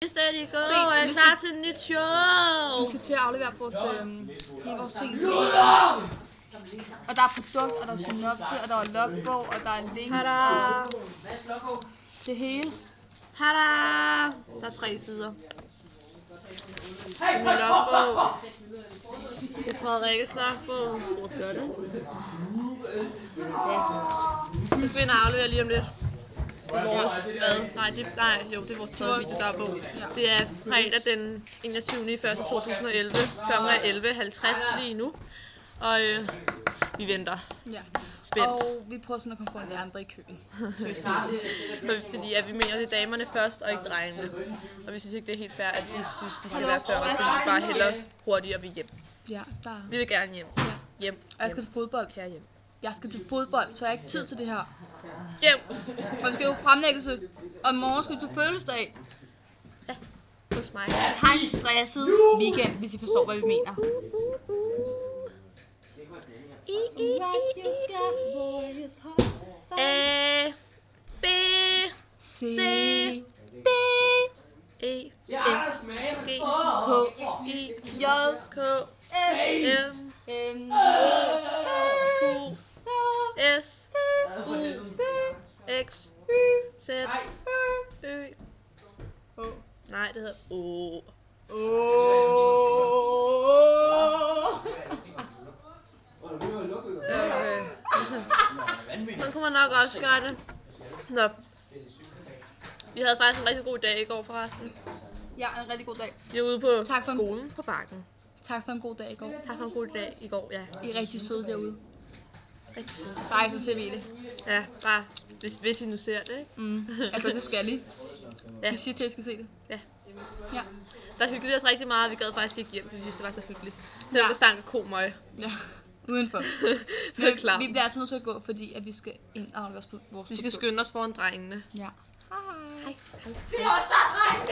Steady go, er I klar til et nyt show? Vi skal til at aflevere vores ting. Og der er produkt, og der er synopse, og der er logbog, og der er links, og det hele. Tada! Der er 3 sider. Min logbog. Det er Frederikkes logbog. Hun skriver flotte. Ja. Det skal vi aflevere lige om lidt. Det er vores, det er vores 3. videodagbog. Det er fredag den 21.1.2011. Klokken er 11.50 lige nu. Og vi venter. Ja. Spændt. Og vi prøver sådan at komme foran de andre i køen. Fordi at vi mener, det er damerne først, og ikke drengene. Og vi synes ikke, det er helt fair, at de synes, de skal være før, og så vil vi bare hellere hurtigere hjem. Ja, der. Vi vil gerne hjem. Ja. Hjem. Og jeg skal til fodbold. Ja, hjem. Jeg skal til fodbold, så jeg har ikke tid til det her. Hjem. Og vi skal jo fremlæggelse. Og i morgen skal vi til fødselsdag. Ja, hos mig. Jeg har en stresset weekend, hvis I forstår, hvad vi mener. A, B, C, D, E, F, G, H, I, J, K, L, M, O, Q, S, U, X, Z, Ø, H. Nej, det hedder O. Man kunne nok også gøre det. Nå. Vi havde faktisk en rigtig god dag i går forresten. Ja, en rigtig god dag. Vi var ude på skolen på Bakken. Tak for en god dag i går. Tak for en god dag i går, ja. I er rigtig søde derude. Rigtig søde. Bare så ser vi det. Ja, bare hvis I nu ser det, ikke? Altså, det skal I. Ja. Vi siger til, at I skal se det. Ja. Ja. Der hyggede vi os rigtig meget, vi gad faktisk ikke hjem, fordi vi synes, det var så hyggeligt. Selvom det stank komøg. Ja, udenfor. Det er klart. Vi bliver altid nødt til at gå, fordi at vi skal ind og aflevere vores Vi skal skynde os foran drengene. Ja. Hej. Hej. Det er også der, dreng!